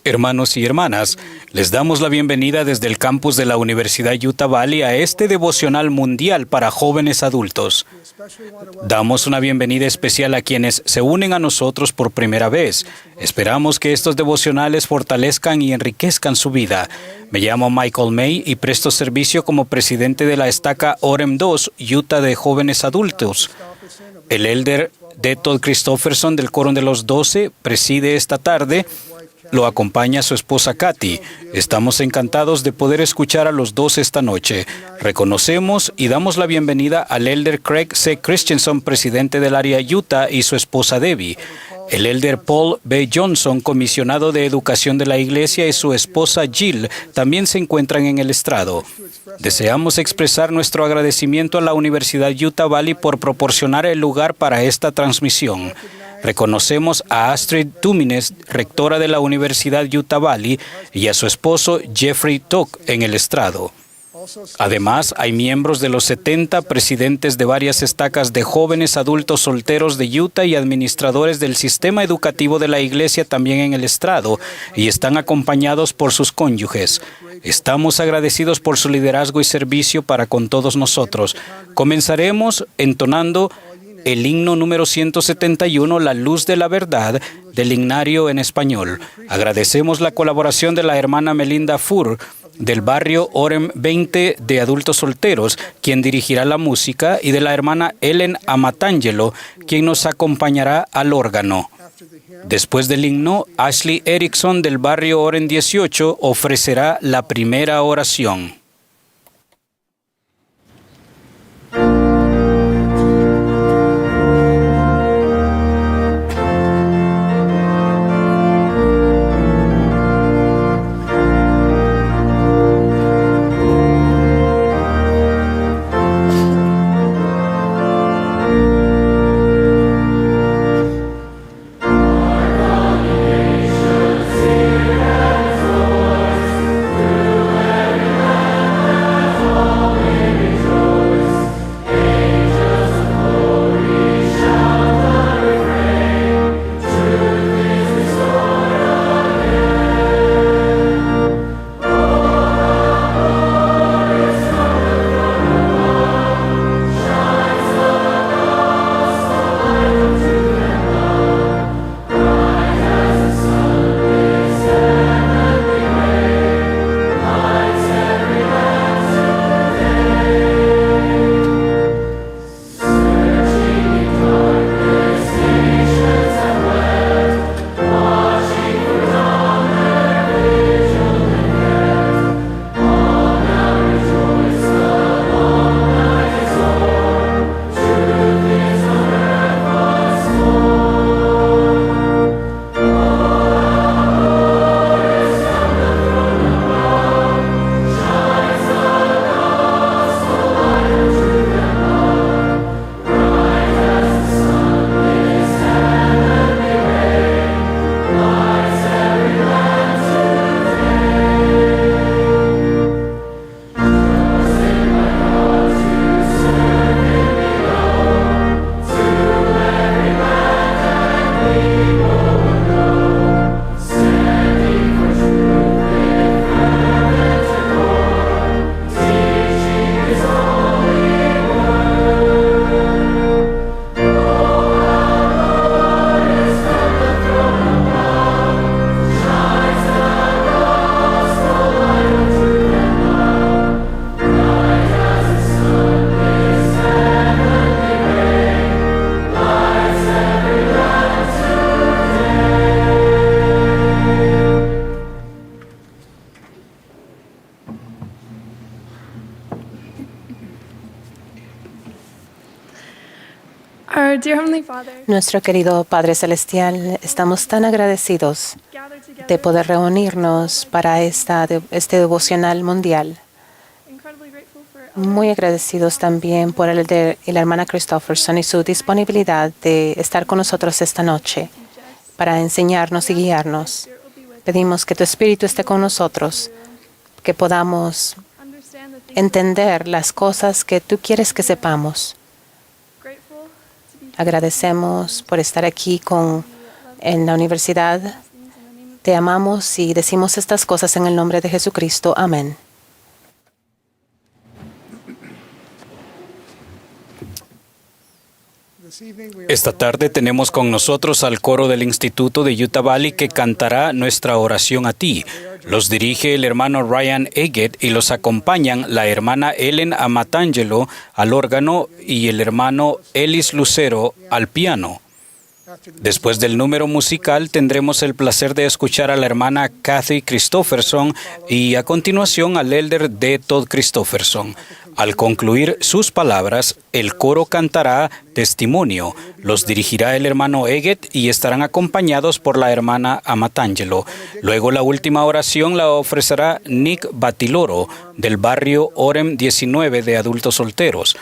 Hermanos y hermanas, les damos la bienvenida desde el campus de la Universidad Utah Valley a este devocional mundial para jóvenes adultos. Damos una bienvenida especial a quienes se unen a nosotros por primera vez. Esperamos que estos devocionales fortalezcan y enriquezcan su vida. Me llamo Michael May y presto servicio como presidente de la estaca Orem 2, Utah de jóvenes adultos. El elder Todd Christofferson del Coro de los 12 preside esta tarde. Lo acompaña su esposa Kathy. Estamos encantados de poder escuchar a los dos esta noche. Reconocemos y damos la bienvenida al elder Craig C. Christensen, presidente del área Utah, y su esposa Debbie. El elder Paul B. Johnson, comisionado de educación de la iglesia, y su esposa Jill también se encuentran en el estrado. Deseamos expresar nuestro agradecimiento a la Universidad Utah Valley por proporcionar el lugar para esta transmisión. Reconocemos a Astrid Túmines, rectora de la Universidad Utah Valley, y a su esposo Jeffrey Tuck en el estrado. Además, hay miembros de los 70 presidentes de varias estacas de jóvenes adultos solteros de Utah y administradores del sistema educativo de la iglesia también en el estrado, y están acompañados por sus cónyuges. Estamos agradecidos por su liderazgo y servicio para con todos nosotros. Comenzaremos entonando el himno número 171, La Luz de la Verdad, del himnario en español. Agradecemos la colaboración de la hermana Melinda Fur, del barrio Orem 20 de adultos solteros, quien dirigirá la música, y de la hermana Ellen Amatangelo, quien nos acompañará al órgano. Después del himno, Ashley Erickson del barrio Orem 18 ofrecerá la primera oración. Nuestro querido Padre Celestial, estamos tan agradecidos de poder reunirnos para este devocional mundial. Muy agradecidos también por el de la hermana Christofferson y su disponibilidad de estar con nosotros esta noche para enseñarnos y guiarnos. Pedimos que tu Espíritu esté con nosotros, que podamos entender las cosas que tú quieres que sepamos. Agradecemos por estar aquí en la universidad Te amamos y decimos estas cosas en el nombre de Jesucristo. Amén. Esta tarde tenemos con nosotros al coro del Instituto de Utah Valley que cantará nuestra oración a ti. Los dirige el hermano Ryan Eggett y los acompañan la hermana Ellen Amatangelo al órgano y el hermano Ellis Lucero al piano. Después del número musical tendremos el placer de escuchar a la hermana Kathy Christopherson y a continuación al elder D. Todd Christopherson. Al concluir sus palabras, el coro cantará Testimonio. Los dirigirá el hermano Eggett y estarán acompañados por la hermana Amatangelo. Luego la última oración la ofrecerá Nick Batiloro del barrio Orem 19 de adultos solteros.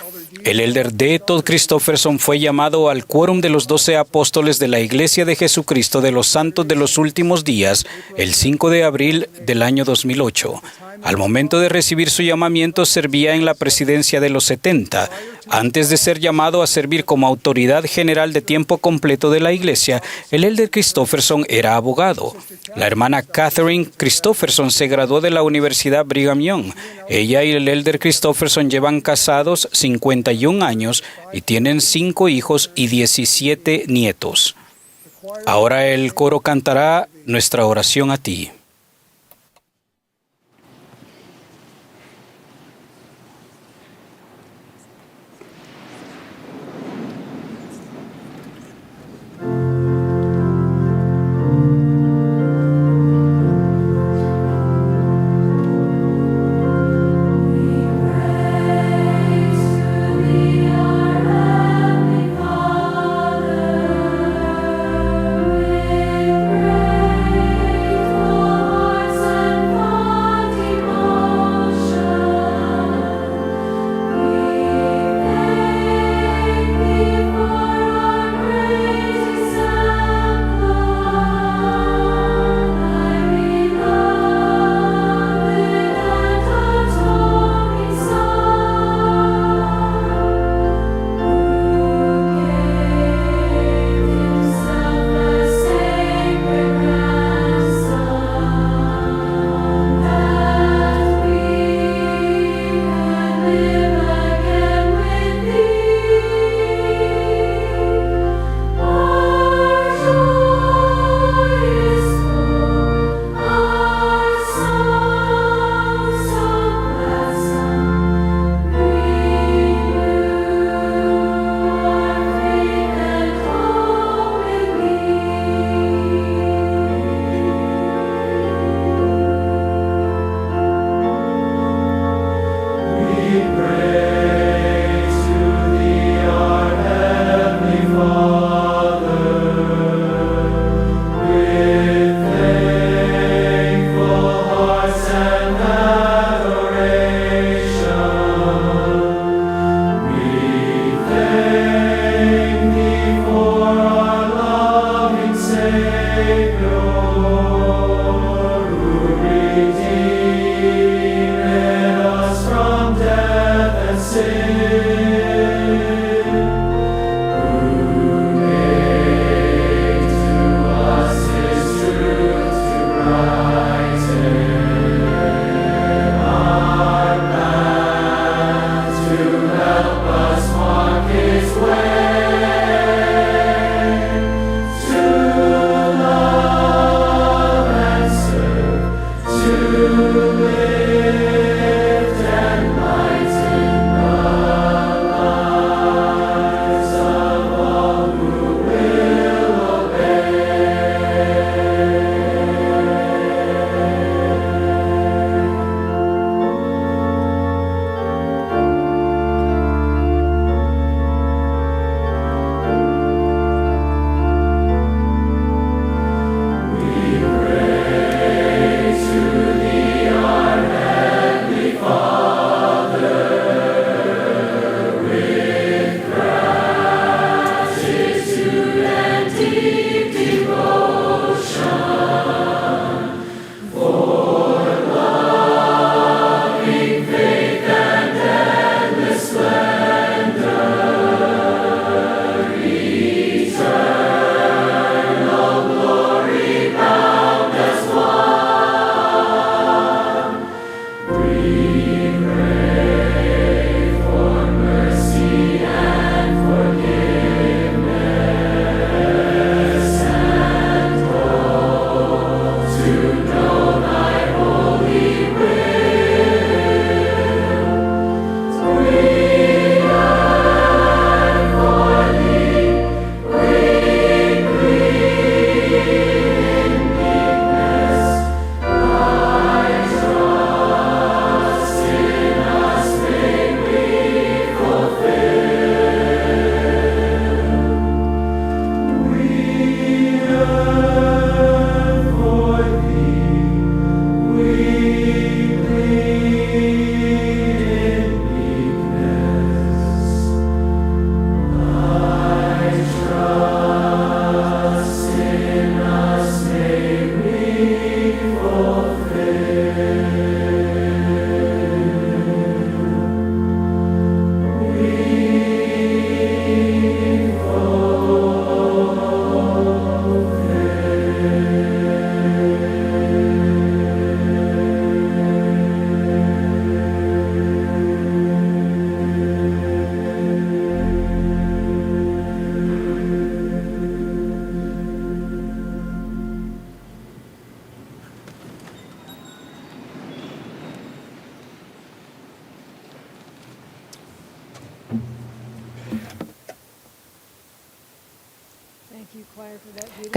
El elder D. Todd Christopherson fue llamado al quórum de los 12 apóstoles de la Iglesia de Jesucristo de los Santos de los Últimos Días el 5 de abril del año 2008. Al momento de recibir su llamamiento servía en la presidencia de los 70. Antes de ser llamado a servir como autoridad general de tiempo completo de la Iglesia, el elder Christopherson era abogado. La hermana Catherine Christopherson se graduó de la Universidad Brigham Young. Ella y el elder Christopherson llevan casados 51 años y tienen 5 hijos y 17 nietos. Ahora el coro cantará nuestra oración a ti. Father,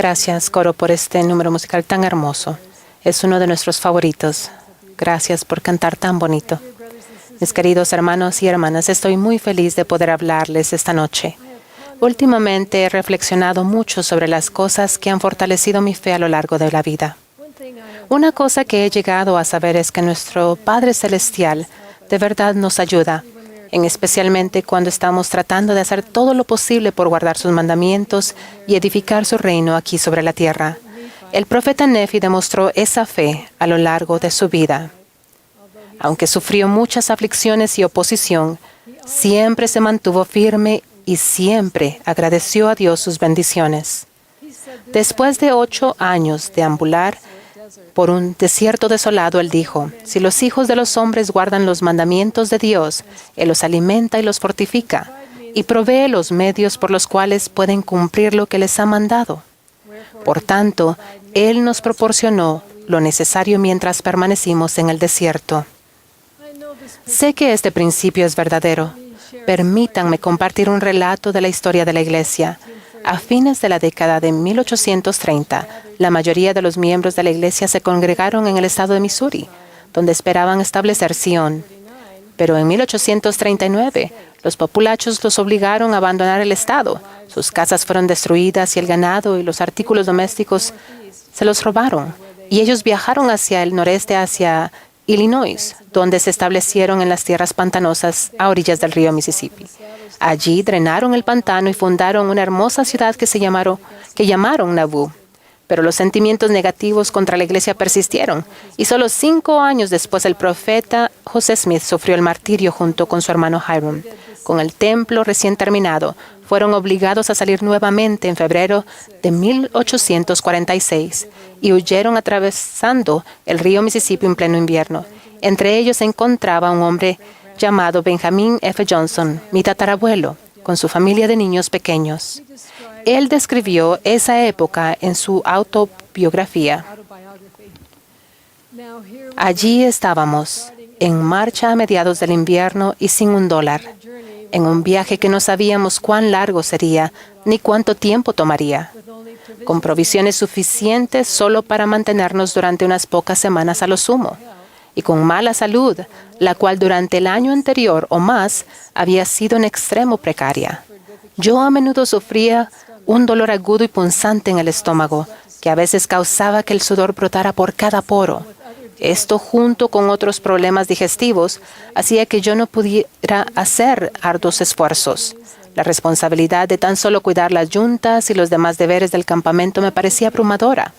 Gracias, coro, por este número musical tan hermoso. Es uno de nuestros favoritos. Gracias por cantar tan bonito. Mis queridos hermanos y hermanas, estoy muy feliz de poder hablarles esta noche. Últimamente he reflexionado mucho sobre las cosas que han fortalecido mi fe a lo largo de la vida. Una cosa que he llegado a saber es que nuestro Padre Celestial de verdad nos ayuda, especialmente cuando estamos tratando de hacer todo lo posible por guardar sus mandamientos y edificar su reino aquí sobre la tierra. El profeta Nefi demostró esa fe a lo largo de su vida. Aunque sufrió muchas aflicciones y oposición, siempre se mantuvo firme y siempre agradeció a Dios sus bendiciones. Después de 8 años de ambular por un desierto desolado, él dijo: si los hijos de los hombres guardan los mandamientos de Dios, Él los alimenta y los fortifica, y provee los medios por los cuales pueden cumplir lo que les ha mandado. Por tanto, Él nos proporcionó lo necesario mientras permanecimos en el desierto. Sé que este principio es verdadero. Permítanme compartir un relato de la historia de la Iglesia. A fines de la década de 1830, la mayoría de los miembros de la Iglesia se congregaron en el estado de Missouri, donde esperaban establecer Sion. Pero en 1839, los populachos los obligaron a abandonar el estado. Sus casas fueron destruidas y el ganado y los artículos domésticos se los robaron. Y ellos viajaron hacia el noreste, hacia Illinois, donde se establecieron en las tierras pantanosas a orillas del río Mississippi. Allí drenaron el pantano y fundaron una hermosa ciudad que llamaron Nauvoo. Pero los sentimientos negativos contra la iglesia persistieron, y solo 5 años después el profeta José Smith sufrió el martirio junto con su hermano Hiram. Con el templo recién terminado, fueron obligados a salir nuevamente en febrero de 1846 y huyeron atravesando el río Mississippi en pleno invierno. Entre ellos se encontraba un hombre llamado Benjamin F. Johnson, mi tatarabuelo, con su familia de niños pequeños. Él describió esa época en su autobiografía. Allí estábamos, en marcha a mediados del invierno y sin $1, en un viaje que no sabíamos cuán largo sería ni cuánto tiempo tomaría, con provisiones suficientes solo para mantenernos durante unas pocas semanas a lo sumo, y con mala salud, la cual durante el año anterior o más había sido en extremo precaria. Yo a menudo sufría un dolor agudo y punzante en el estómago, que a veces causaba que el sudor brotara por cada poro. Esto, junto con otros problemas digestivos, hacía que yo no pudiera hacer arduos esfuerzos. La responsabilidad de tan solo cuidar las yuntas y los demás deberes del campamento me parecía abrumadora.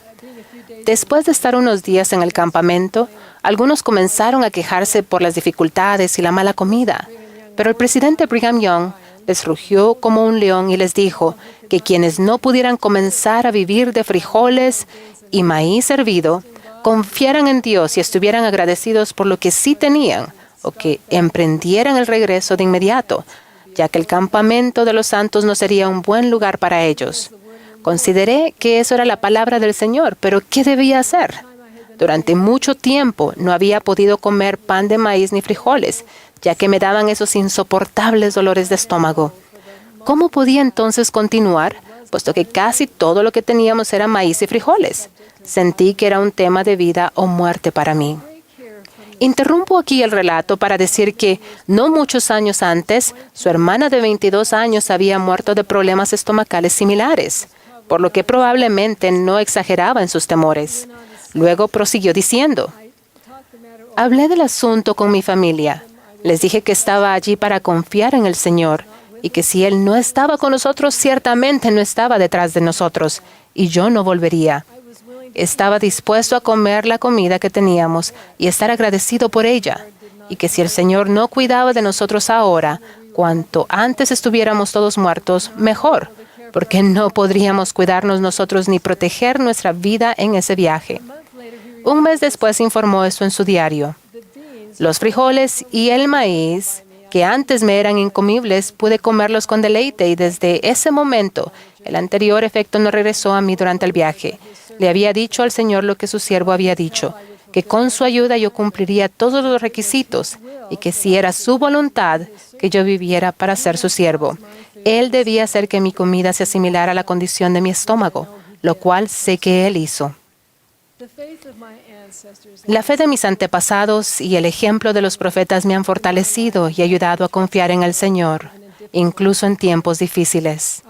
Después de estar unos días en el campamento, algunos comenzaron a quejarse por las dificultades y la mala comida, pero el presidente Brigham Young les rugió como un león y les dijo que quienes no pudieran comenzar a vivir de frijoles y maíz hervido, confiaran en Dios y estuvieran agradecidos por lo que sí tenían, o que emprendieran el regreso de inmediato, ya que el campamento de los santos no sería un buen lugar para ellos. Consideré que eso era la palabra del Señor, pero ¿qué debía hacer? Durante mucho tiempo no había podido comer pan de maíz ni frijoles, ya que me daban esos insoportables dolores de estómago. ¿Cómo podía entonces continuar, puesto que casi todo lo que teníamos era maíz y frijoles? Sentí que era un tema de vida o muerte para mí. Interrumpo aquí el relato para decir que, no muchos años antes, su hermana de 22 años había muerto de problemas estomacales similares, por lo que probablemente no exageraba en sus temores. Luego prosiguió diciendo: hablé del asunto con mi familia. Les dije que estaba allí para confiar en el Señor y que si Él no estaba con nosotros, ciertamente no estaba detrás de nosotros, y yo no volvería. Estaba dispuesto a comer la comida que teníamos y estar agradecido por ella, y que si el Señor no cuidaba de nosotros ahora, cuanto antes estuviéramos todos muertos, mejor, porque no podríamos cuidarnos nosotros ni proteger nuestra vida en ese viaje. Un mes después informó esto en su diario: los frijoles y el maíz, que antes me eran incomibles, pude comerlos con deleite, y desde ese momento el anterior efecto no regresó a mí durante el viaje. Le había dicho al Señor lo que su siervo había dicho, que con su ayuda yo cumpliría todos los requisitos y que si era su voluntad que yo viviera para ser su siervo. Él debía hacer que mi comida se asimilara a la condición de mi estómago, lo cual sé que Él hizo. La fe de mis antepasados y el ejemplo de los profetas me han fortalecido y ayudado a confiar en el Señor, incluso en tiempos difíciles.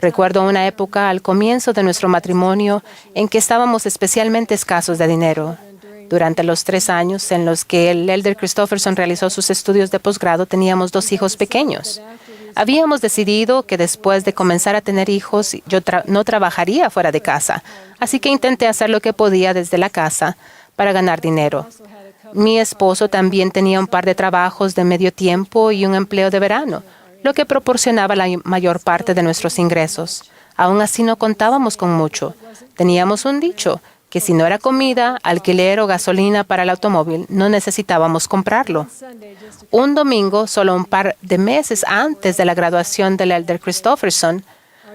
Recuerdo una época al comienzo de nuestro matrimonio en que estábamos especialmente escasos de dinero. Durante los 3 años en los que el elder Christofferson realizó sus estudios de posgrado, teníamos 2 hijos pequeños. Habíamos decidido que después de comenzar a tener hijos, yo no trabajaría fuera de casa, así que intenté hacer lo que podía desde la casa para ganar dinero. Mi esposo también tenía un par de trabajos de medio tiempo y un empleo de verano, lo que proporcionaba la mayor parte de nuestros ingresos. Aún así no contábamos con mucho. Teníamos un dicho, que si no era comida, alquiler o gasolina para el automóvil, no necesitábamos comprarlo. Un domingo, solo un par de meses antes de la graduación del elder Christofferson,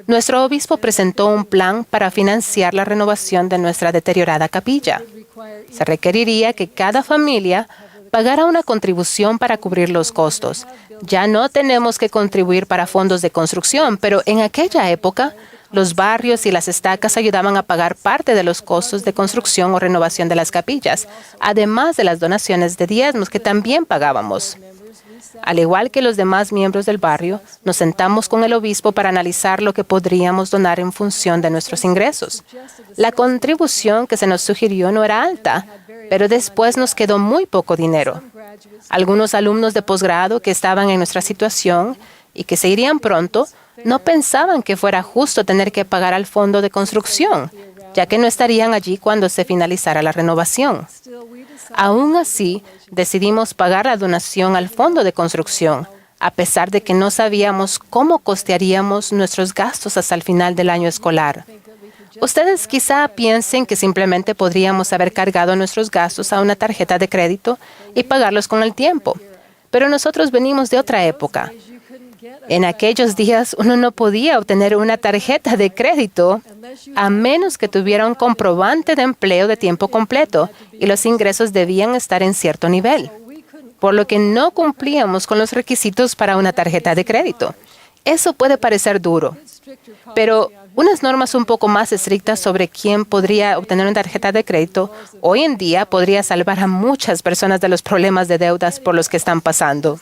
nuestro obispo presentó un plan para financiar la renovación de nuestra deteriorada capilla. Se requeriría que cada familia pagara una contribución para cubrir los costos. Ya no tenemos que contribuir para fondos de construcción, pero en aquella época, los barrios y las estacas ayudaban a pagar parte de los costos de construcción o renovación de las capillas, además de las donaciones de diezmos que también pagábamos. Al igual que los demás miembros del barrio, nos sentamos con el obispo para analizar lo que podríamos donar en función de nuestros ingresos. La contribución que se nos sugirió no era alta, pero después nos quedó muy poco dinero. Algunos alumnos de posgrado que estaban en nuestra situación y que se irían pronto, no pensaban que fuera justo tener que pagar al fondo de construcción, ya que no estarían allí cuando se finalizara la renovación. Aún así, decidimos pagar la donación al fondo de construcción, a pesar de que no sabíamos cómo costearíamos nuestros gastos hasta el final del año escolar. Ustedes quizá piensen que simplemente podríamos haber cargado nuestros gastos a una tarjeta de crédito y pagarlos con el tiempo, pero nosotros venimos de otra época. En aquellos días uno no podía obtener una tarjeta de crédito a menos que tuviera un comprobante de empleo de tiempo completo y los ingresos debían estar en cierto nivel, por lo que no cumplíamos con los requisitos para una tarjeta de crédito. Eso puede parecer duro, pero unas normas un poco más estrictas sobre quién podría obtener una tarjeta de crédito hoy en día podría salvar a muchas personas de los problemas de deudas por los que están pasando.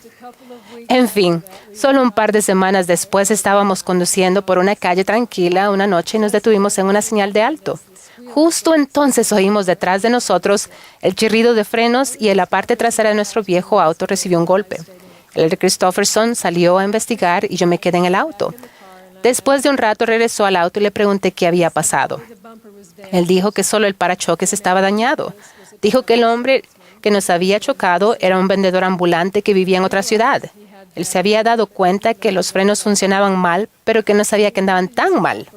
En fin, solo un par de semanas después estábamos conduciendo por una calle tranquila una noche y nos detuvimos en una señal de alto. Justo entonces oímos detrás de nosotros el chirrido de frenos y en la parte trasera de nuestro viejo auto recibió un golpe. El elder Christofferson salió a investigar y yo me quedé en el auto. Después de un rato regresó al auto y le pregunté qué había pasado. Él dijo que solo el parachoques estaba dañado. Dijo que el hombre que nos había chocado era un vendedor ambulante que vivía en otra ciudad. Él se había dado cuenta que los frenos funcionaban mal, pero que no sabía que andaban tan mal.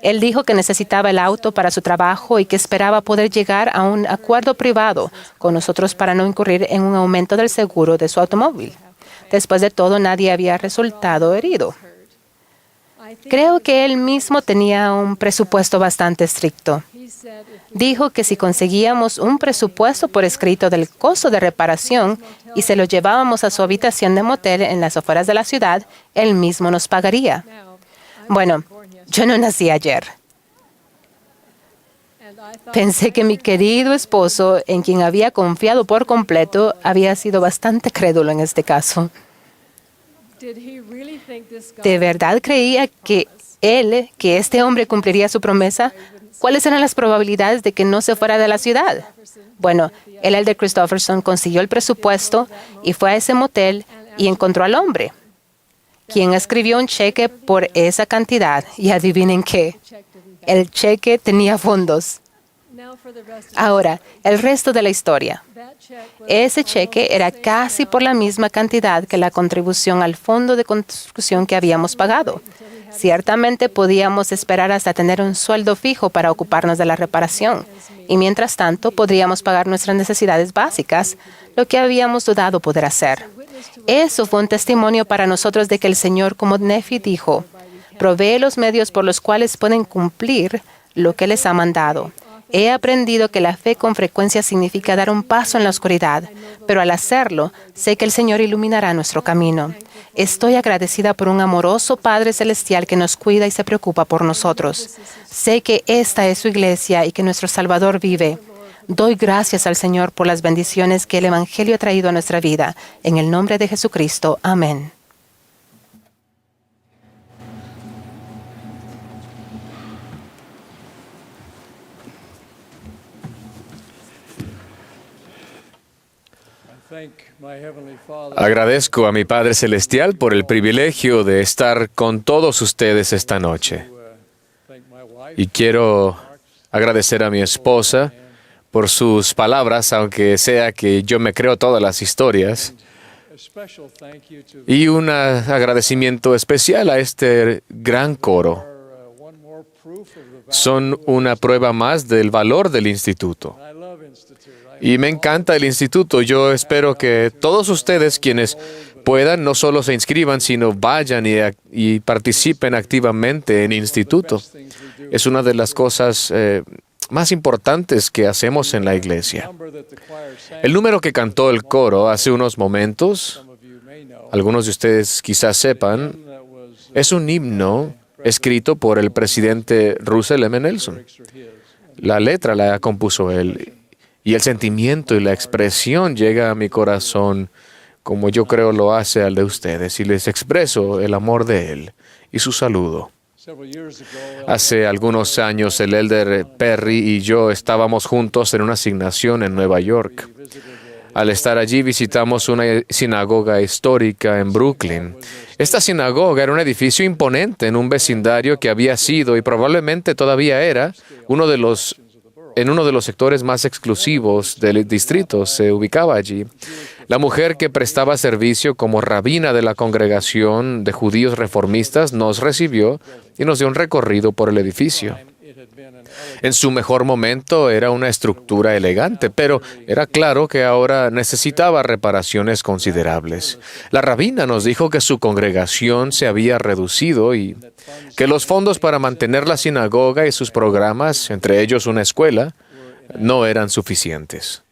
Él dijo que necesitaba el auto para su trabajo y que esperaba poder llegar a un acuerdo privado con nosotros para no incurrir en un aumento del seguro de su automóvil. Después de todo, nadie había resultado herido. Creo que él mismo tenía un presupuesto bastante estricto. Dijo que si conseguíamos un presupuesto por escrito del costo de reparación y se lo llevábamos a su habitación de motel en las afueras de la ciudad, él mismo nos pagaría. Bueno, yo no nací ayer. Pensé que mi querido esposo, en quien había confiado por completo, había sido bastante crédulo en este caso. ¿De verdad creía que este hombre cumpliría su promesa? ¿Cuáles eran las probabilidades de que no se fuera de la ciudad? Bueno, el elder Christofferson consiguió el presupuesto y fue a ese motel y encontró al hombre, quien escribió un cheque por esa cantidad. Y adivinen qué, el cheque tenía fondos. Ahora, el resto de la historia. Ese cheque era casi por la misma cantidad que la contribución al fondo de construcción que habíamos pagado. Ciertamente podíamos esperar hasta tener un sueldo fijo para ocuparnos de la reparación, y mientras tanto podríamos pagar nuestras necesidades básicas, lo que habíamos dudado poder hacer. Eso fue un testimonio para nosotros de que el Señor, como Nefi dijo, provee los medios por los cuales pueden cumplir lo que les ha mandado. He aprendido que la fe con frecuencia significa dar un paso en la oscuridad, pero al hacerlo, sé que el Señor iluminará nuestro camino. Estoy agradecida por un amoroso Padre Celestial que nos cuida y se preocupa por nosotros. Sé que esta es su iglesia y que nuestro Salvador vive. Doy gracias al Señor por las bendiciones que el Evangelio ha traído a nuestra vida. En el nombre de Jesucristo. Amén. Agradezco a mi Padre Celestial por el privilegio de estar con todos ustedes esta noche. Y quiero agradecer a mi esposa por sus palabras, aunque sea que yo me creo todas las historias. Y un agradecimiento especial a este gran coro. Son una prueba más del valor del instituto. Y me encanta el instituto. Yo espero que todos ustedes, quienes puedan, no solo se inscriban, sino vayan y participen activamente en el instituto. Es una de las cosas más importantes que hacemos en la iglesia. El número que cantó el coro hace unos momentos, algunos de ustedes quizás sepan, es un himno escrito por el presidente Russell M. Nelson. La letra la compuso él. Y el sentimiento y la expresión llega a mi corazón como yo creo lo hace al de ustedes. Y les expreso el amor de él y su saludo. Hace algunos años el elder Perry y yo estábamos juntos en una asignación en Nueva York. Al estar allí visitamos una sinagoga histórica en Brooklyn. Esta sinagoga era un edificio imponente en un vecindario que había sido y probablemente todavía era en uno de los sectores más exclusivos del distrito. Se ubicaba allí. La mujer que prestaba servicio como rabina de la congregación de judíos reformistas nos recibió y nos dio un recorrido por el edificio. En su mejor momento era una estructura elegante, pero era claro que ahora necesitaba reparaciones considerables. La rabina nos dijo que su congregación se había reducido y que los fondos para mantener la sinagoga y sus programas, entre ellos una escuela, no eran suficientes.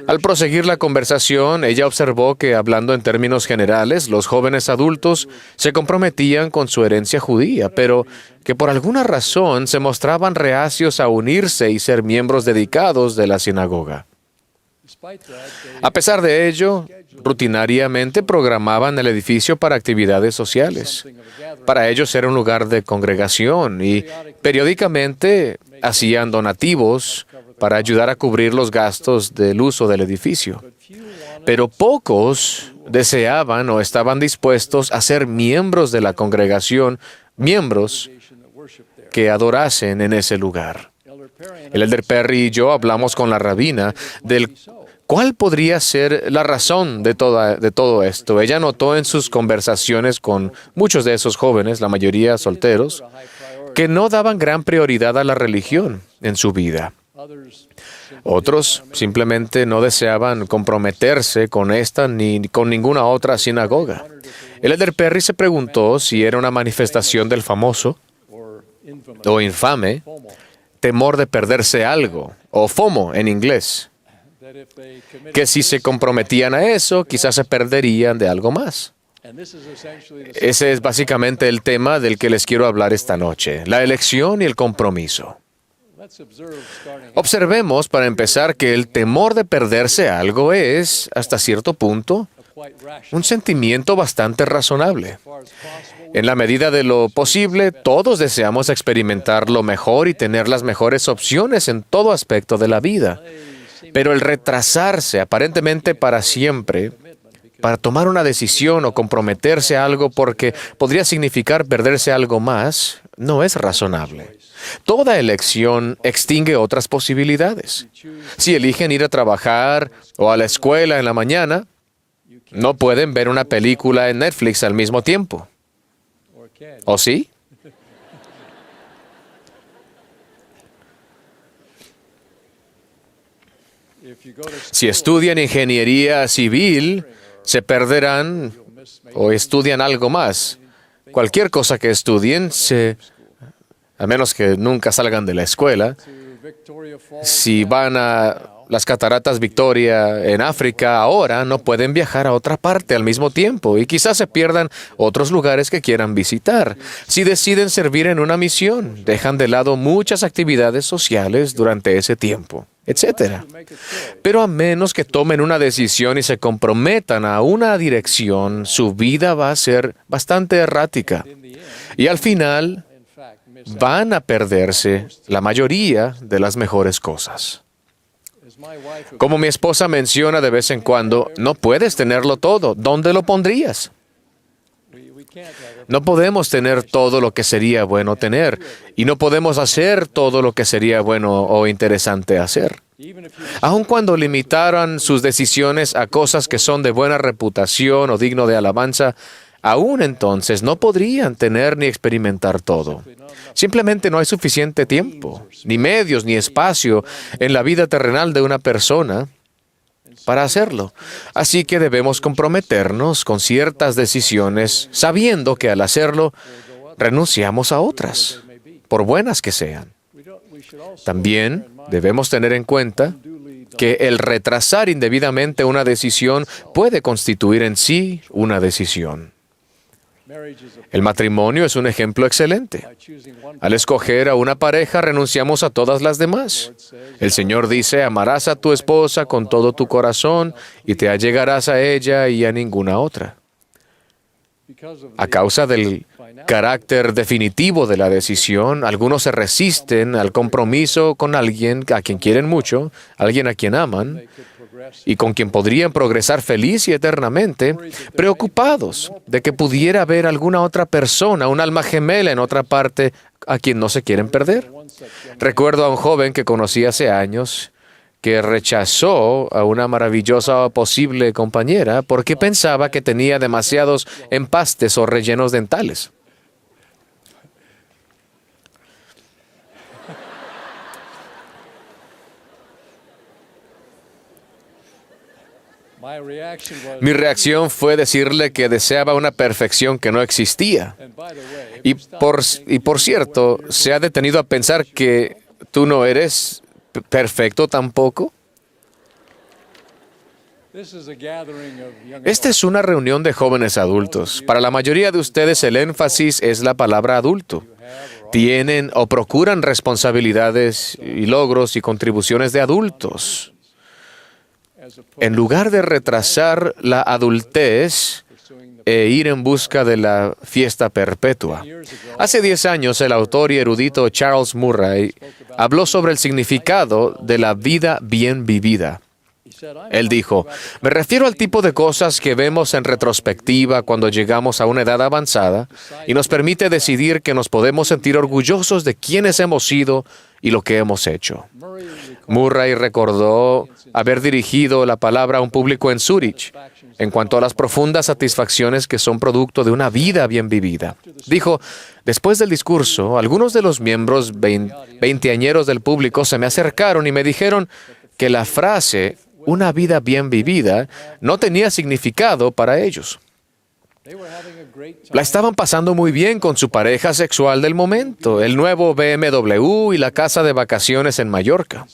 Al proseguir la conversación, ella observó que, hablando en términos generales, los jóvenes adultos se comprometían con su herencia judía, pero que por alguna razón se mostraban reacios a unirse y ser miembros dedicados de la sinagoga. A pesar de ello, rutinariamente programaban el edificio para actividades sociales. Para ellos era un lugar de congregación y periódicamente hacían donativos para ayudar a cubrir los gastos del uso del edificio. Pero pocos deseaban o estaban dispuestos a ser miembros de la congregación, miembros que adorasen en ese lugar. El elder Perry y yo hablamos con la rabina del cuál podría ser la razón de todo esto. Ella notó en sus conversaciones con muchos de esos jóvenes, la mayoría solteros, que no daban gran prioridad a la religión en su vida. Otros simplemente no deseaban comprometerse con esta ni con ninguna otra sinagoga. El elder Perry se preguntó si era una manifestación del famoso o infame temor de perderse algo, o FOMO en inglés, que si se comprometían a eso, quizás se perderían de algo más. Ese es básicamente el tema del que les quiero hablar esta noche, la elección y el compromiso. Observemos, para empezar, que el temor de perderse algo es, hasta cierto punto, un sentimiento bastante razonable. En la medida de lo posible, todos deseamos experimentar lo mejor y tener las mejores opciones en todo aspecto de la vida. Pero el retrasarse aparentemente para siempre, para tomar una decisión o comprometerse a algo porque podría significar perderse algo más, no es razonable. Toda elección extingue otras posibilidades. Si eligen ir a trabajar o a la escuela en la mañana, no pueden ver una película en Netflix al mismo tiempo. ¿O sí? Si estudian ingeniería civil, se perderán o estudian algo más. Cualquier cosa que estudien, a menos que nunca salgan de la escuela, Si van a las cataratas Victoria en África ahora, no pueden viajar a otra parte al mismo tiempo y quizás se pierdan otros lugares que quieran visitar. Si deciden servir en una misión, dejan de lado muchas actividades sociales durante ese tiempo, etc. Pero a menos que tomen una decisión y se comprometan a una dirección, su vida va a ser bastante errática. Y al final van a perderse la mayoría de las mejores cosas. Como mi esposa menciona de vez en cuando, no puedes tenerlo todo. ¿Dónde lo pondrías? No podemos tener todo lo que sería bueno tener, y no podemos hacer todo lo que sería bueno o interesante hacer. Aun cuando limitaran sus decisiones a cosas que son de buena reputación o digno de alabanza, aún entonces no podrían tener ni experimentar todo. Simplemente no hay suficiente tiempo, ni medios, ni espacio en la vida terrenal de una persona para hacerlo. Así que debemos comprometernos con ciertas decisiones, sabiendo que al hacerlo, renunciamos a otras, por buenas que sean. También debemos tener en cuenta que el retrasar indebidamente una decisión puede constituir en sí una decisión. El matrimonio es un ejemplo excelente. Al escoger a una pareja, renunciamos a todas las demás. El Señor dice, amarás a tu esposa con todo tu corazón y te allegarás a ella y a ninguna otra. A causa del carácter definitivo de la decisión, algunos se resisten al compromiso con alguien a quien quieren mucho, alguien a quien aman, y con quien podrían progresar feliz y eternamente, preocupados de que pudiera haber alguna otra persona, un alma gemela en otra parte, a quien no se quieren perder. Recuerdo a un joven que conocí hace años, que rechazó a una maravillosa posible compañera porque pensaba que tenía demasiados empastes o rellenos dentales. Mi reacción fue decirle que deseaba una perfección que no existía. Y por cierto, ¿se ha detenido a pensar que tú no eres perfecto tampoco? Esta es una reunión de jóvenes adultos. Para la mayoría de ustedes el énfasis es la palabra adulto. Tienen o procuran responsabilidades y logros y contribuciones de adultos. En lugar de retrasar la adultez e ir en busca de la fiesta perpetua. Hace 10 años, el autor y erudito Charles Murray habló sobre el significado de la vida bien vivida. Él dijo, me refiero al tipo de cosas que vemos en retrospectiva cuando llegamos a una edad avanzada y nos permite decidir que nos podemos sentir orgullosos de quiénes hemos sido y lo que hemos hecho. Murray recordó haber dirigido la palabra a un público en Zúrich en cuanto a las profundas satisfacciones que son producto de una vida bien vivida. Dijo, después del discurso, algunos de los miembros veinteañeros del público se me acercaron y me dijeron que la frase una vida bien vivida no tenía significado para ellos. La estaban pasando muy bien con su pareja sexual del momento, el nuevo BMW y la casa de vacaciones en Mallorca.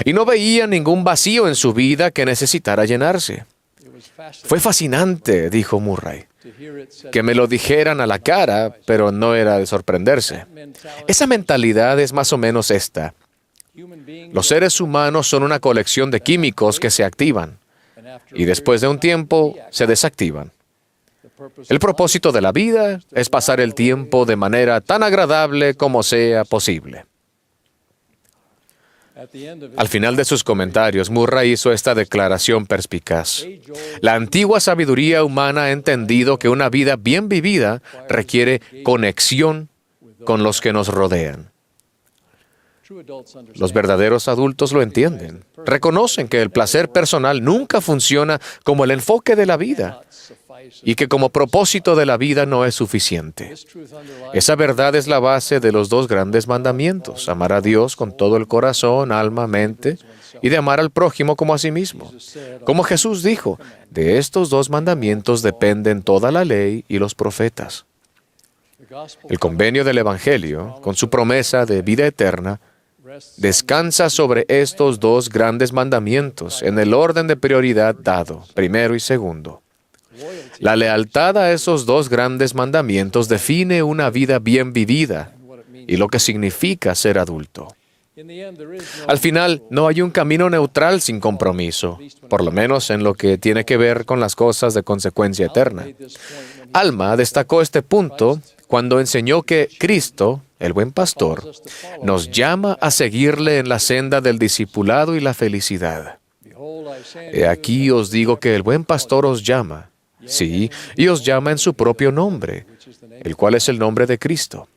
Y no veían ningún vacío en su vida que necesitara llenarse. Fue fascinante, dijo Murray, que me lo dijeran a la cara, pero no era de sorprenderse. Esa mentalidad es más o menos esta. Los seres humanos son una colección de químicos que se activan y después de un tiempo se desactivan. El propósito de la vida es pasar el tiempo de manera tan agradable como sea posible. Al final de sus comentarios, Murray hizo esta declaración perspicaz. La antigua sabiduría humana ha entendido que una vida bien vivida requiere conexión con los que nos rodean. Los verdaderos adultos lo entienden. Reconocen que el placer personal nunca funciona como el enfoque de la vida y que como propósito de la vida no es suficiente. Esa verdad es la base de los 2 grandes mandamientos: amar a Dios con todo el corazón, alma, mente, y de amar al prójimo como a sí mismo. Como Jesús dijo, de estos 2 mandamientos dependen toda la ley y los profetas. El convenio del Evangelio, con su promesa de vida eterna, descansa sobre estos dos grandes mandamientos en el orden de prioridad dado, primero y segundo. La lealtad a esos dos grandes mandamientos define una vida bien vivida y lo que significa ser adulto. Al final, no hay un camino neutral sin compromiso, por lo menos en lo que tiene que ver con las cosas de consecuencia eterna. Alma destacó este punto cuando enseñó que Cristo, el buen pastor, nos llama a seguirle en la senda del discipulado y la felicidad. He aquí os digo que el buen pastor os llama, sí, y os llama en su propio nombre, el cual es el nombre de Cristo.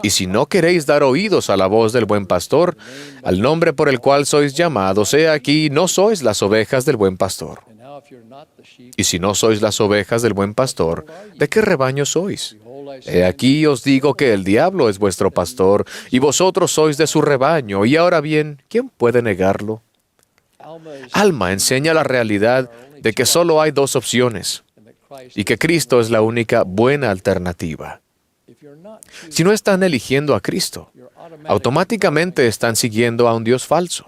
Y si no queréis dar oídos a la voz del buen pastor, al nombre por el cual sois llamados, he aquí, no sois las ovejas del buen pastor. Y si no sois las ovejas del buen pastor, ¿de qué rebaño sois? He aquí os digo que el diablo es vuestro pastor, y vosotros sois de su rebaño. Y ahora bien, ¿quién puede negarlo? Alma enseña la realidad de que solo hay dos opciones, y que Cristo es la única buena alternativa. Si no están eligiendo a Cristo, automáticamente están siguiendo a un Dios falso,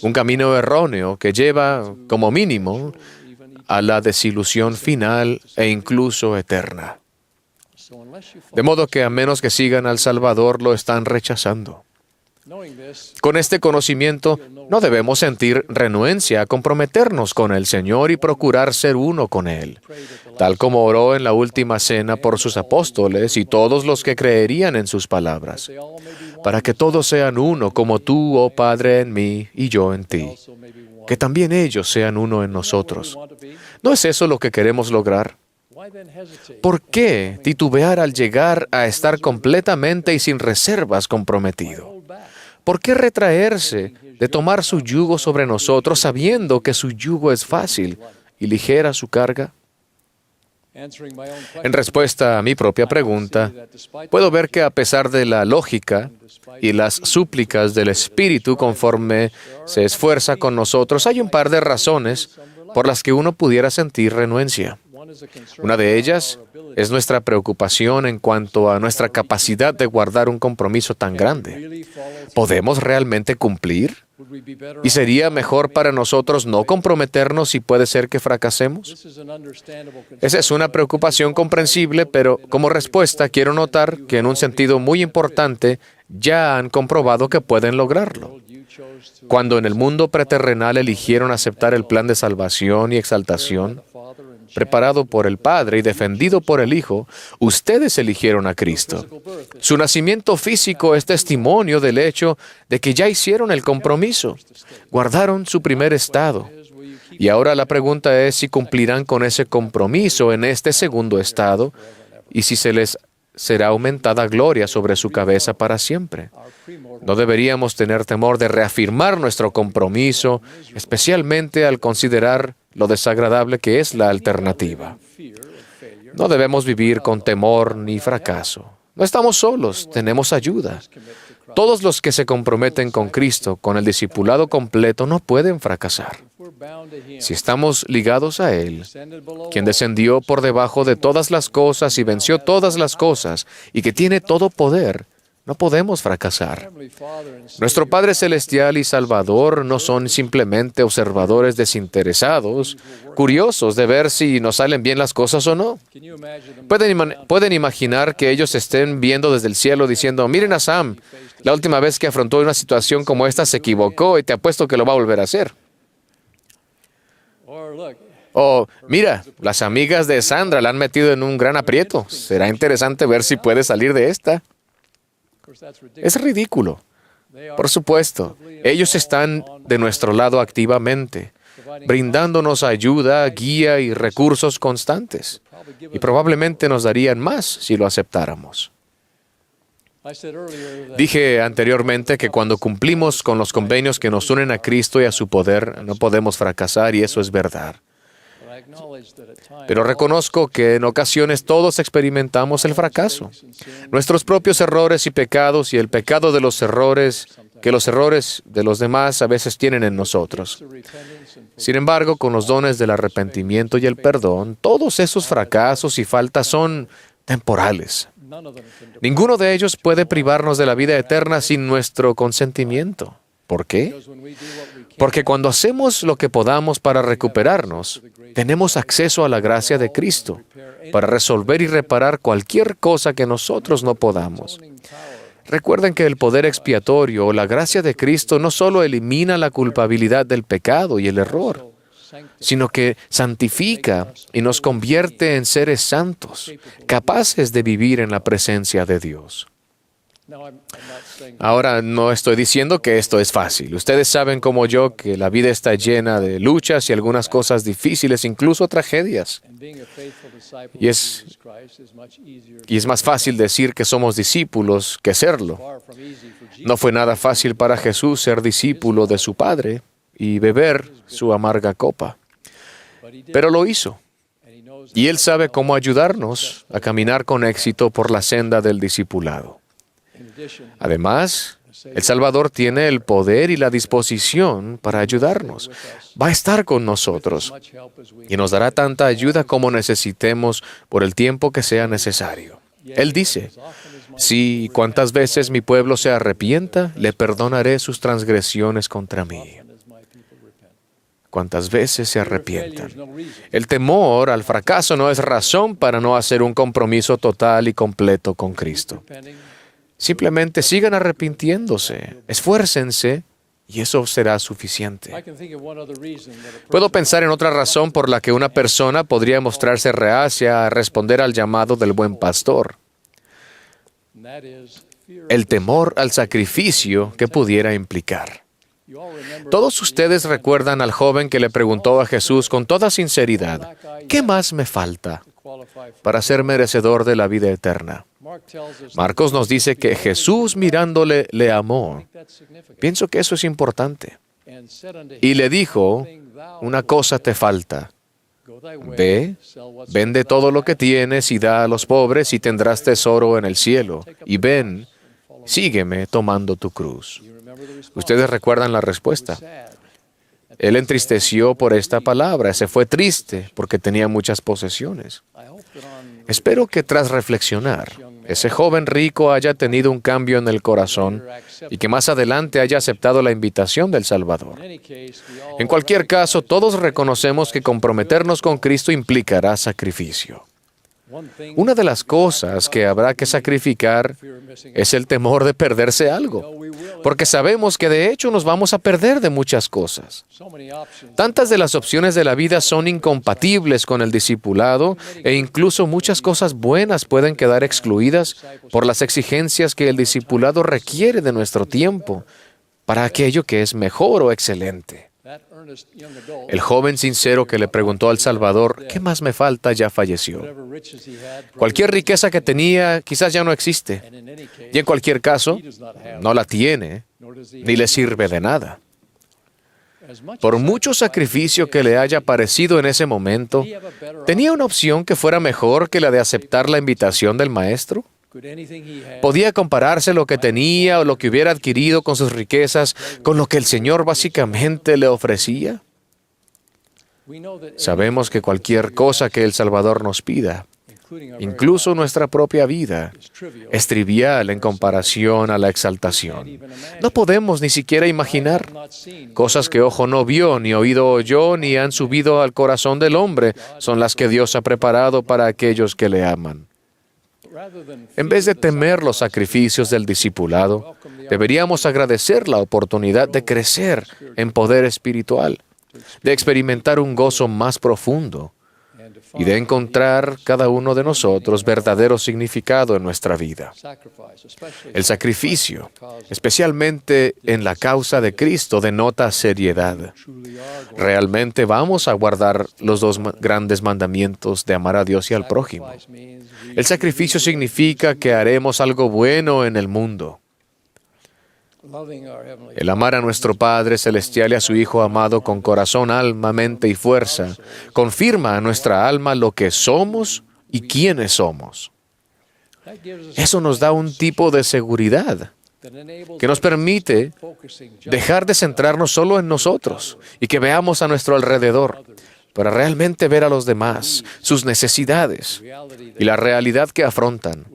un camino erróneo que lleva, como mínimo, a la desilusión final e incluso eterna. De modo que a menos que sigan al Salvador, lo están rechazando. Con este conocimiento, no debemos sentir renuencia a comprometernos con el Señor y procurar ser uno con Él, tal como oró en la última cena por sus apóstoles y todos los que creerían en sus palabras, para que todos sean uno, como tú, oh Padre, en mí y yo en ti, que también ellos sean uno en nosotros. ¿No es eso lo que queremos lograr? ¿Por qué titubear al llegar a estar completamente y sin reservas comprometido? ¿Por qué retraerse de tomar su yugo sobre nosotros sabiendo que su yugo es fácil y ligera su carga? En respuesta a mi propia pregunta, puedo ver que a pesar de la lógica y las súplicas del Espíritu conforme se esfuerza con nosotros, hay un par de razones por las que uno pudiera sentir renuencia. Una de ellas es nuestra preocupación en cuanto a nuestra capacidad de guardar un compromiso tan grande. ¿Podemos realmente cumplir? ¿Y sería mejor para nosotros no comprometernos y puede ser que fracasemos? Esa es una preocupación comprensible, pero como respuesta quiero notar que en un sentido muy importante ya han comprobado que pueden lograrlo. Cuando en el mundo preterrenal eligieron aceptar el plan de salvación y exaltación, preparado por el Padre y defendido por el Hijo, ustedes eligieron a Cristo. Su nacimiento físico es testimonio del hecho de que ya hicieron el compromiso, guardaron su primer estado. Y ahora la pregunta es si cumplirán con ese compromiso en este segundo estado y si se les será aumentada gloria sobre su cabeza para siempre. No deberíamos tener temor de reafirmar nuestro compromiso, especialmente al considerar lo desagradable que es la alternativa. No debemos vivir con temor ni fracaso. No estamos solos, tenemos ayuda. Todos los que se comprometen con Cristo, con el discipulado completo, no pueden fracasar. Si estamos ligados a Él, quien descendió por debajo de todas las cosas y venció todas las cosas, y que tiene todo poder, no podemos fracasar. Nuestro Padre Celestial y Salvador no son simplemente observadores desinteresados, curiosos de ver si nos salen bien las cosas o no. Pueden imaginar que ellos estén viendo desde el cielo diciendo, miren a Sam, la última vez que afrontó una situación como esta se equivocó y te apuesto que lo va a volver a hacer. O, mira, las amigas de Sandra la han metido en un gran aprieto. Será interesante ver si puede salir de esta. Es ridículo. Por supuesto, ellos están de nuestro lado activamente, brindándonos ayuda, guía y recursos constantes. Y probablemente nos darían más si lo aceptáramos. Dije anteriormente que cuando cumplimos con los convenios que nos unen a Cristo y a su poder, no podemos fracasar, y eso es verdad. Pero reconozco que en ocasiones todos experimentamos el fracaso. Nuestros propios errores y pecados y el pecado de los errores que los errores de los demás a veces tienen en nosotros. Sin embargo, con los dones del arrepentimiento y el perdón, todos esos fracasos y faltas son temporales. Ninguno de ellos puede privarnos de la vida eterna sin nuestro consentimiento. ¿Por qué? Porque cuando hacemos lo que podamos para recuperarnos, tenemos acceso a la gracia de Cristo para resolver y reparar cualquier cosa que nosotros no podamos. Recuerden que el poder expiatorio o la gracia de Cristo no solo elimina la culpabilidad del pecado y el error, sino que santifica y nos convierte en seres santos, capaces de vivir en la presencia de Dios. Ahora, no estoy diciendo que esto es fácil. Ustedes saben como yo que la vida está llena de luchas y algunas cosas difíciles, incluso tragedias. Y es más fácil decir que somos discípulos que serlo. No fue nada fácil para Jesús ser discípulo de su Padre y beber su amarga copa. Pero lo hizo. Y Él sabe cómo ayudarnos a caminar con éxito por la senda del discipulado. Además, el Salvador tiene el poder y la disposición para ayudarnos. Va a estar con nosotros y nos dará tanta ayuda como necesitemos por el tiempo que sea necesario. Él dice, si cuantas veces mi pueblo se arrepienta, le perdonaré sus transgresiones contra mí. Cuantas veces se arrepientan. El temor al fracaso no es razón para no hacer un compromiso total y completo con Cristo. Simplemente sigan arrepintiéndose, esfuércense y eso será suficiente. Puedo pensar en otra razón por la que una persona podría mostrarse reacia a responder al llamado del buen pastor. El temor al sacrificio que pudiera implicar. Todos ustedes recuerdan al joven que le preguntó a Jesús con toda sinceridad, ¿qué más me falta para ser merecedor de la vida eterna? Marcos nos dice que Jesús mirándole le amó. Pienso que eso es importante. Y le dijo, una cosa te falta. Ve, vende todo lo que tienes y da a los pobres y tendrás tesoro en el cielo. Y ven, sígueme tomando tu cruz. Ustedes recuerdan la respuesta. Él entristeció por esta palabra, se fue triste porque tenía muchas posesiones. Espero que tras reflexionar, ese joven rico haya tenido un cambio en el corazón y que más adelante haya aceptado la invitación del Salvador. En cualquier caso, todos reconocemos que comprometernos con Cristo implicará sacrificio. Una de las cosas que habrá que sacrificar es el temor de perderse algo, porque sabemos que de hecho nos vamos a perder de muchas cosas. Tantas de las opciones de la vida son incompatibles con el discipulado e incluso muchas cosas buenas pueden quedar excluidas por las exigencias que el discipulado requiere de nuestro tiempo para aquello que es mejor o excelente. El joven sincero que le preguntó al Salvador, ¿qué más me falta?, ya falleció. Cualquier riqueza que tenía quizás ya no existe. Y en cualquier caso, no la tiene, ni le sirve de nada. Por mucho sacrificio que le haya parecido en ese momento, ¿tenía una opción que fuera mejor que la de aceptar la invitación del Maestro? ¿Podía compararse lo que tenía o lo que hubiera adquirido con sus riquezas con lo que el Señor básicamente le ofrecía? Sabemos que cualquier cosa que el Salvador nos pida, incluso nuestra propia vida, es trivial en comparación a la exaltación. No podemos ni siquiera imaginar cosas que ojo no vio, ni oído oyó, ni han subido al corazón del hombre, son las que Dios ha preparado para aquellos que le aman. En vez de temer los sacrificios del discipulado, deberíamos agradecer la oportunidad de crecer en poder espiritual, de experimentar un gozo más profundo y de encontrar cada uno de nosotros verdadero significado en nuestra vida. El sacrificio, especialmente en la causa de Cristo, denota seriedad. Realmente vamos a guardar los dos grandes mandamientos de amar a Dios y al prójimo. El sacrificio significa que haremos algo bueno en el mundo. El amar a nuestro Padre Celestial y a su Hijo amado con corazón, alma, mente y fuerza confirma a nuestra alma lo que somos y quiénes somos. Eso nos da un tipo de seguridad que nos permite dejar de centrarnos solo en nosotros y que veamos a nuestro alrededor. para realmente ver a los demás, sus necesidades y la realidad que afrontan,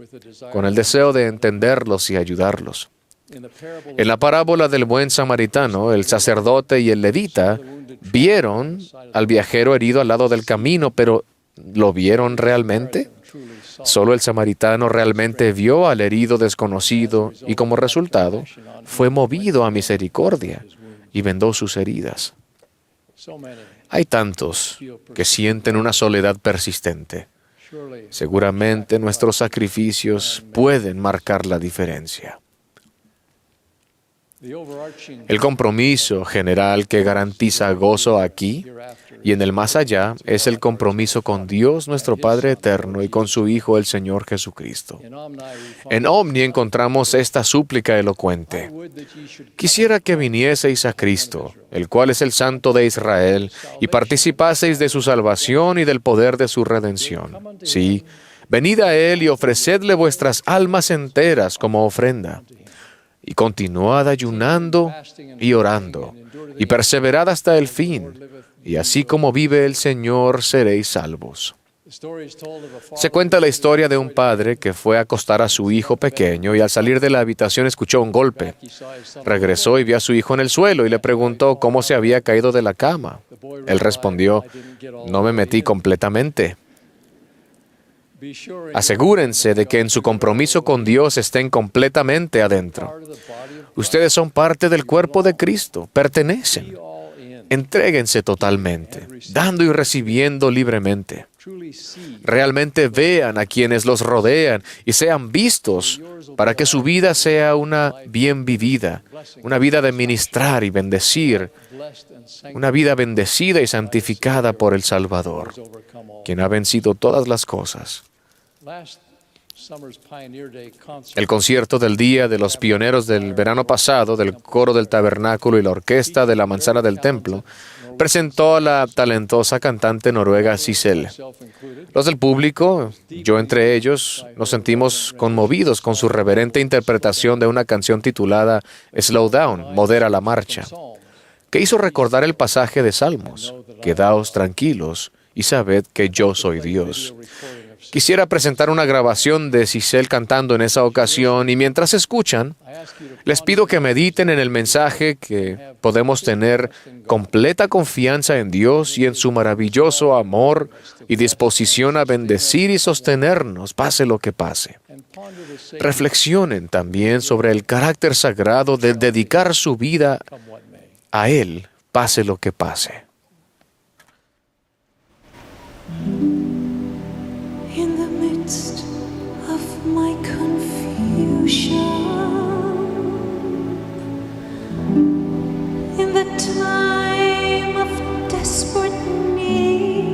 con el deseo de entenderlos y ayudarlos. En la parábola del buen samaritano, el sacerdote y el levita vieron al viajero herido al lado del camino, pero ¿lo vieron realmente? Solo el samaritano realmente vio al herido desconocido y como resultado fue movido a misericordia y vendó sus heridas. Hay tantos que sienten una soledad persistente. Seguramente nuestros sacrificios pueden marcar la diferencia. El compromiso general que garantiza gozo aquí y en el más allá es el compromiso con Dios nuestro Padre eterno y con su Hijo el Señor Jesucristo. En Omni encontramos esta súplica elocuente. Quisiera que vinieseis a Cristo, el cual es el Santo de Israel, y participaseis de su salvación y del poder de su redención. Sí, venid a Él y ofrecedle vuestras almas enteras como ofrenda. Y continuad ayunando y orando, y perseverad hasta el fin, y así como vive el Señor, seréis salvos. Se cuenta la historia de un padre que fue a acostar a su hijo pequeño y al salir de la habitación escuchó un golpe. Regresó y vio a su hijo en el suelo y le preguntó cómo se había caído de la cama. Él respondió, no me metí completamente. Asegúrense de que en su compromiso con Dios estén completamente adentro. Ustedes son parte del cuerpo de Cristo, pertenecen. Entréguense totalmente, dando y recibiendo libremente. Realmente vean a quienes los rodean y sean vistos para que su vida sea una bien vivida, una vida de ministrar y bendecir, una vida bendecida y santificada por el Salvador, quien ha vencido todas las cosas. El concierto del Día de los Pioneros del verano pasado del Coro del Tabernáculo y la Orquesta de la Manzana del Templo presentó a la talentosa cantante noruega Sissel. Los del público, yo entre ellos, nos sentimos conmovidos con su reverente interpretación de una canción titulada Slow Down, Modera la marcha, que hizo recordar el pasaje de Salmos, Quedaos tranquilos y sabed que yo soy Dios. Quisiera presentar una grabación de Sissel cantando en esa ocasión y mientras escuchan, les pido que mediten en el mensaje que podemos tener completa confianza en Dios y en su maravilloso amor y disposición a bendecir y sostenernos, pase lo que pase. Reflexionen también sobre el carácter sagrado de dedicar su vida a Él, pase lo que pase. In the midst of my confusion, in the time of desperate need,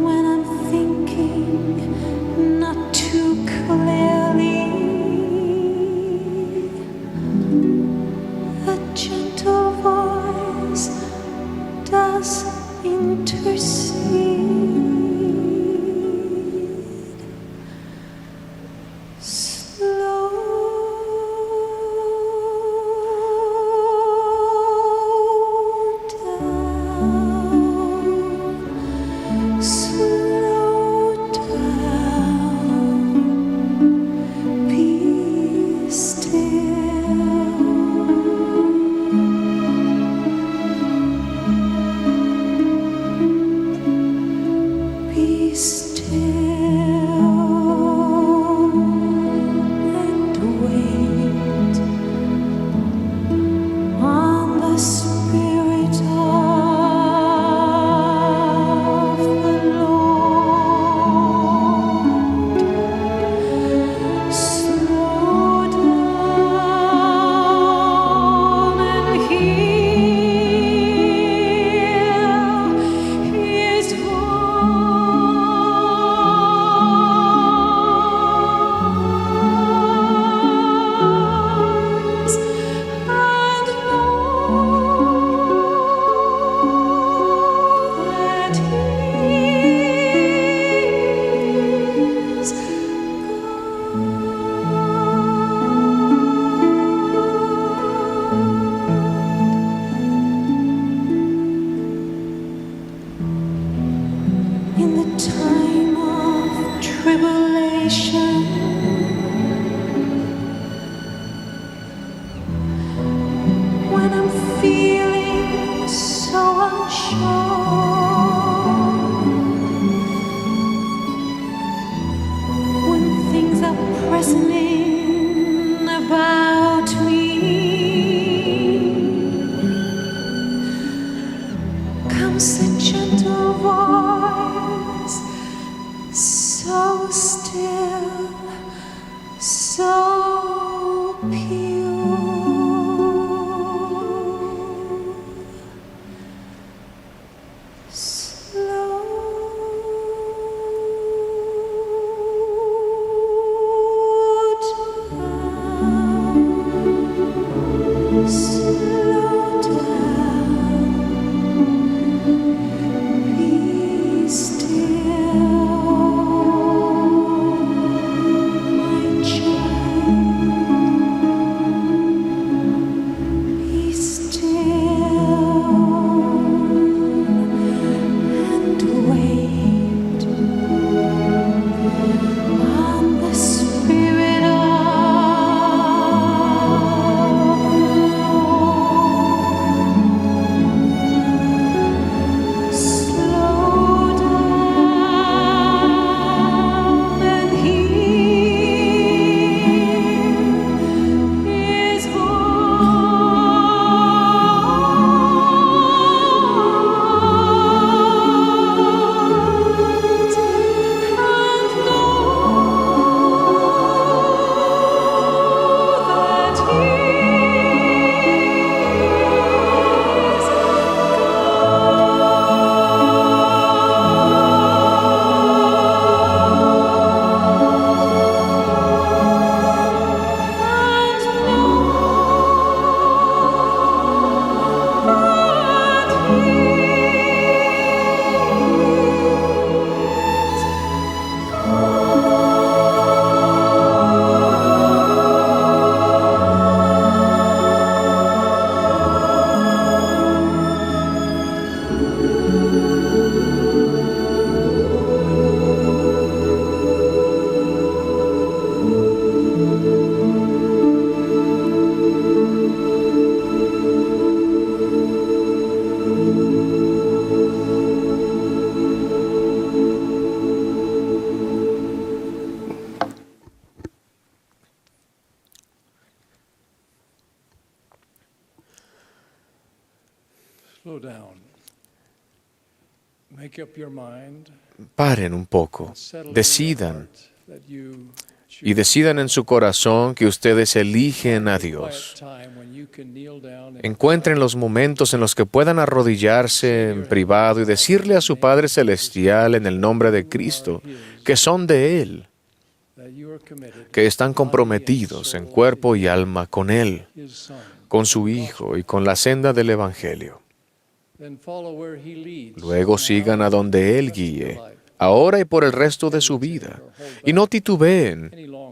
when I'm thinking not too clearly, a gentle voice does intercede. Slow Paren un poco, decidan y decidan en su corazón que ustedes eligen a Dios. Encuentren los momentos en los que puedan arrodillarse en privado y decirle a su Padre Celestial en el nombre de Cristo que son de Él, que están comprometidos en cuerpo y alma con Él, con su Hijo y con la senda del Evangelio. Luego sigan a donde Él guíe, ahora y por el resto de su vida, y no titubeen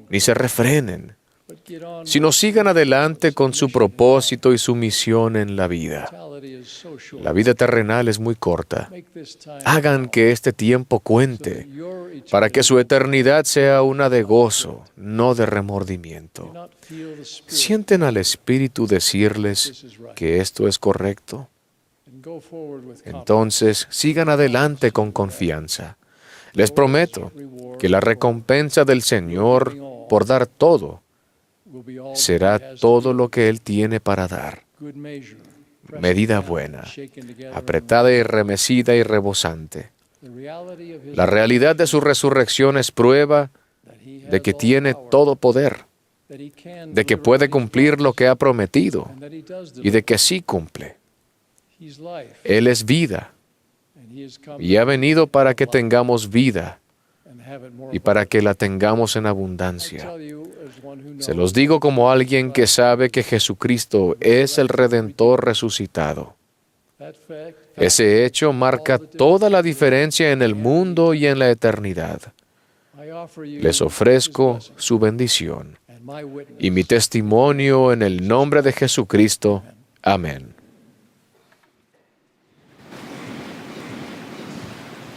ni se refrenen, sino sigan adelante con su propósito y su misión en la vida. La vida terrenal es muy corta. Hagan que este tiempo cuente para que su eternidad sea una de gozo, no de remordimiento. ¿Sienten al Espíritu decirles que esto es correcto? Entonces, sigan adelante con confianza. Les prometo que la recompensa del Señor por dar todo será todo lo que Él tiene para dar. Medida buena, apretada y remecida y rebosante. La realidad de su resurrección es prueba de que tiene todo poder, de que puede cumplir lo que ha prometido y de que sí cumple. Él es vida y ha venido para que tengamos vida y para que la tengamos en abundancia. Se los digo como alguien que sabe que Jesucristo es el Redentor resucitado. Ese hecho marca toda la diferencia en el mundo y en la eternidad. Les ofrezco su bendición y mi testimonio en el nombre de Jesucristo. Amén.